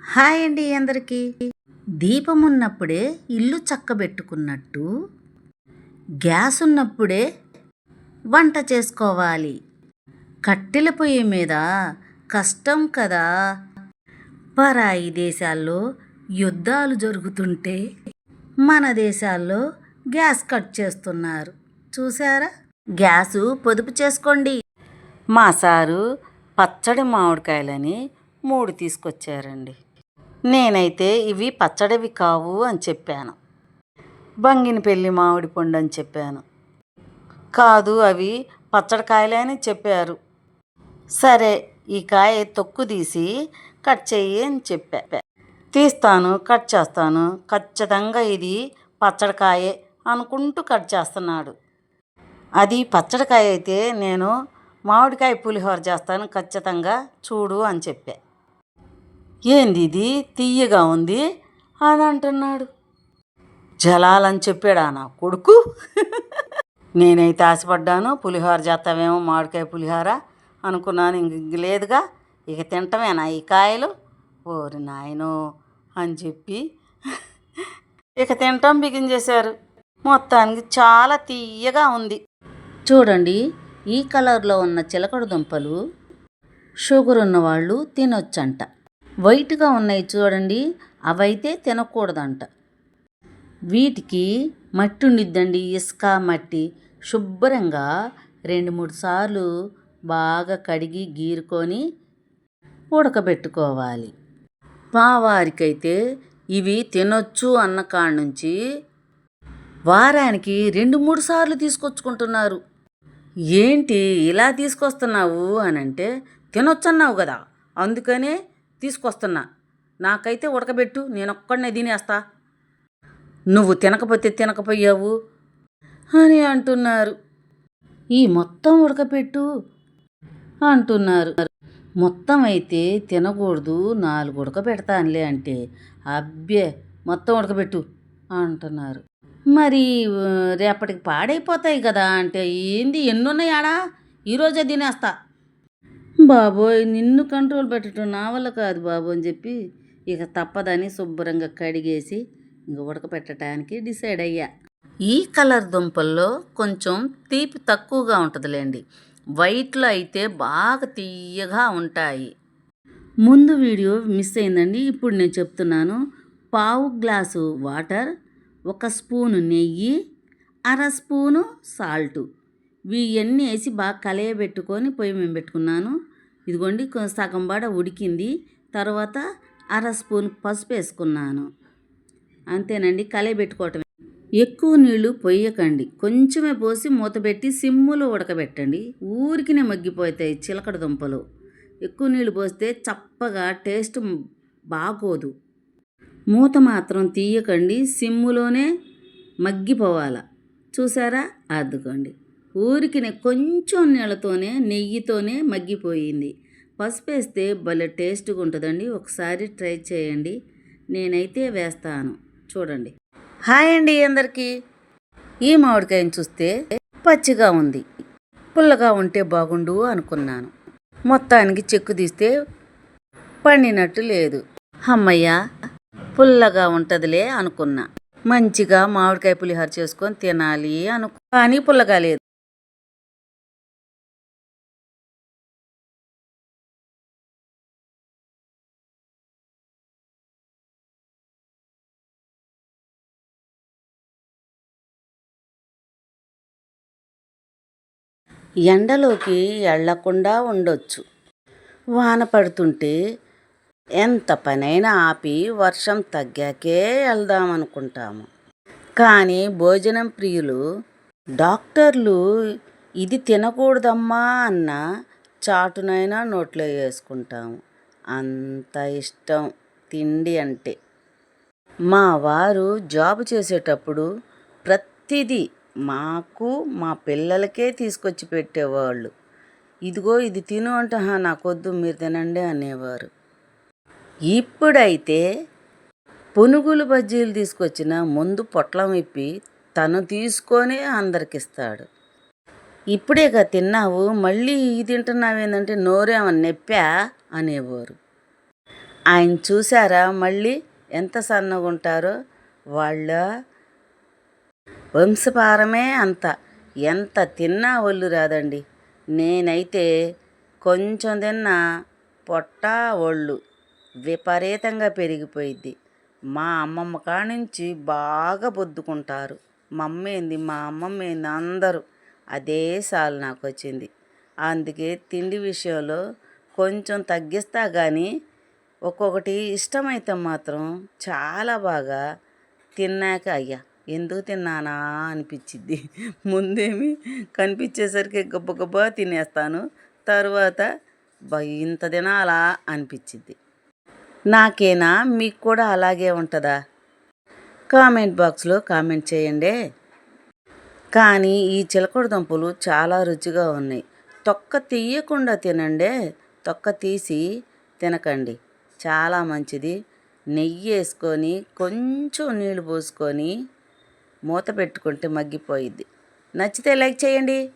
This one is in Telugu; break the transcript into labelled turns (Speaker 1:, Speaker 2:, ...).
Speaker 1: హాయ్ అండి అందరికీ. దీపం ఉన్నప్పుడే ఇల్లు చక్కబెట్టుకున్నట్టు గ్యాస్ ఉన్నప్పుడే వంట చేసుకోవాలి. కట్టెల పొయ్యి మీద కష్టం కదా. పరాయి దేశాల్లో యుద్ధాలు జరుగుతుంటే మన దేశాల్లో గ్యాస్ కట్ చేస్తున్నారు. చూసారా? గ్యాసు పొదుపు చేసుకోండి. మా సారు పచ్చడి మామిడికాయలని 3 తీసుకొచ్చారండి. నేనైతే ఇవి పచ్చడివి కావు అని చెప్పాను. బంగినపల్లి మామిడి పండు అని చెప్పాను. కాదు, అవి పచ్చడికాయలే అని చెప్పారు. సరే, ఈ కాయ తొక్కు తీసి కట్ చెయ్యి అని చెప్పా. తీస్తాను, కట్ చేస్తాను. ఖచ్చితంగా ఇది పచ్చడికాయే అనుకుంటూ కట్ చేస్తున్నాడు. అది పచ్చడికాయ అయితే నేను మామిడికాయ పులిహోర చేస్తాను ఖచ్చితంగా, చూడు అని చెప్పా. ఏంది ఇది తీయగా ఉంది అని అంటున్నాడు. జలాలని చెప్పాడా నా కొడుకు? నేనైతే ఆశపడ్డాను, పులిహోర చేస్తావేమో, మామిడికాయ పులిహోర అనుకున్నాను. ఇంక లేదుగా, ఇక తింటమేనా ఈ కాయలు? ఓరి నాయనో అని చెప్పి ఇక తింటాం బిగించేశారు. మొత్తానికి చాలా తీయగా ఉంది. చూడండి, ఈ కలర్లో ఉన్న చిలకడ దుంపలు షుగర్ ఉన్నవాళ్ళు తినొచ్చంట. వైట్గా ఉన్నాయి చూడండి, అవైతే తినకూడదంట. వీటికి మట్టి ఉండిద్దండి, ఇసుక మట్టి. శుభ్రంగా 2-3 సార్లు బాగా కడిగి గీరుకొని ఉడకబెట్టుకోవాలి. మా వారికైతే ఇవి తినొచ్చు అన్న కాడ నుంచి వారానికి 2-3 సార్లు తీసుకొచ్చుకుంటున్నారు. ఏంటి ఇలా తీసుకొస్తున్నావు అని అంటే, తినొచ్చన్నావు కదా అందుకనే తీసుకొస్తున్నా, నాకైతే ఉడకబెట్టు, నేనొక్కడనే తినేస్తా, నువ్వు తినకపోతే తినకపోయావు అని అంటున్నారు. ఈ మొత్తం ఉడకపెట్టు అంటున్నారు. మొత్తం అయితే తినకూడదు, 4 ఉడకబెడతానులే అంటే, అబ్బే మొత్తం ఉడకబెట్టు అంటున్నారు. మరి రేపటికి పాడైపోతాయి కదా అంటే, ఏంది ఎన్నున్నాయాడా, ఈరోజే తినేస్తా. బాబోయ్, నిన్ను కంట్రోల్ పెట్టడం నా వల్ల కాదు బాబు అని చెప్పి ఇక తప్పదని శుభ్రంగా కడిగేసి ఇంక ఉడకపెట్టడానికి డిసైడ్ అయ్యా. ఈ కలర్ దుంపల్లో కొంచెం తీపి తక్కువగా ఉంటుందిలేండి, వైట్లో అయితే బాగా తీయగా ఉంటాయి. ముందు వీడియో మిస్ అయిందండి, ఇప్పుడు నేను చెప్తున్నాను. 1/4 గ్లాసు వాటర్, 1 స్పూను నెయ్యి, 1/2 స్పూను సాల్టు, ఇవన్నీ వేసి బాగా కలయబెట్టుకొని పొయ్యి మీద పెట్టుకున్నాను. ఇదిగోండి, సగం బాడ ఉడికింది. తర్వాత 1/2 స్పూన్ పసుపు వేసుకున్నాను. అంతేనండి, కలయబెట్టుకోవటమే. ఎక్కువ నీళ్లు పొయ్యకండి, కొంచెమే పోసి మూతపెట్టి సిమ్ములో ఉడకబెట్టండి. ఊరికినే మగ్గిపోతాయి చిలకడ దుంపలు. ఎక్కువ నీళ్ళు పోస్తే చప్పగా టేస్ట్ బాగోదు. మూత మాత్రం తీయకండి, సిమ్ములోనే మగ్గిపోవాల. చూసారా? అద్దుకోండి, ఊరికినే కొంచెం నీళ్ళతోనే నెయ్యితోనే మగ్గిపోయింది. పసుపు వేస్తే భలే టేస్ట్గా ఉంటుందండి, ఒకసారి ట్రై చేయండి. నేనైతే వేస్తాను, చూడండి. హాయ్ అండి అందరికీ. ఈ మామిడికాయని చూస్తే పచ్చిగా ఉంది, పుల్లగా ఉంటే బాగుండు అనుకున్నాను. మొత్తానికి చెక్కు తీస్తే పండినట్టు లేదు. అమ్మయ్య, పుల్లగా ఉంటుందిలే అనుకున్నా. మంచిగా మామిడికాయ పులిహోర చేసుకొని తినాలి కానీ పుల్లగా లేదు. ఎండలోకి వెళ్ళకుండా ఉండొచ్చు. వాన పడుతుంటే ఎంత పనైనా ఆపి వర్షం తగ్గాకే వెళ్దామనుకుంటాము. కానీ భోజనం ప్రియులు డాక్టర్లు ఇది తినకూడదమ్మా అన్న చాటునైనా నోట్లో వేసుకుంటాము. అంత ఇష్టం తిండి అంటే. మా వారు జాబ్ చేసేటప్పుడు ప్రతిదీ మాకు మా పిల్లలకే తీసుకొచ్చి పెట్టేవాళ్ళు. ఇదిగో ఇది తిను అంటే, నాకొద్దు మీరు తినండి అనేవారు. ఇప్పుడైతే పునుగులు బజ్జీలు తీసుకొచ్చిన ముందు పొట్లం విప్పి తను తీసుకొని అందరికిస్తాడు. ఇప్పుడేగా తిన్నావు, మళ్ళీ ఇది తింటున్నావేందంటే నోరేమో నెప్పా అనేవారు. ఆయన చూసారా మళ్ళీ ఎంత సన్నగా ఉంటారో? వాళ్ళ వంశపారమే అంత. ఎంత తిన్నా ఒళ్ళు రాదండి. నేనైతే కొంచెం తిన్నా పొట్ట ఒళ్ళు విపరీతంగా పెరిగిపోయిద్ది. మా అమ్మమ్మ కానించి బాగా బొద్దుకుంటారు. మా అమ్మేంది, మా అమ్మమ్మేంది అందరూ. అదే సాలు నాకొచ్చింది. అందుకే తిండి విషయంలో కొంచెం తగ్గిస్తా కానీ ఒక్కొక్కటి ఇష్టమైతే మాత్రం చాలా బాగా తిన్నాక అయ్యా ఎందుకు తిన్నానా అనిపించిద్ది. ముందేమి కనిపించేసరికి గబ్బ తినేస్తాను. తర్వాత ఇంత తినాలా అనిపించిద్ది. నాకేనా, మీకు కూడా అలాగే ఉంటుందా? కామెంట్ బాక్స్లో కామెంట్ చేయండి. కానీ ఈ చిలకడ దుంపలు చాలా రుచిగా ఉన్నాయి. తొక్క తీయకుండా తినండి. తొక్క తీసి తినకండి. చాలా మంచిది. నెయ్యి వేసుకొని కొంచెం నీళ్ళు పోసుకొని మూత పెట్టుకుంటే మగ్గిపోయిద్ది. నచ్చితే లైక్ చేయండి.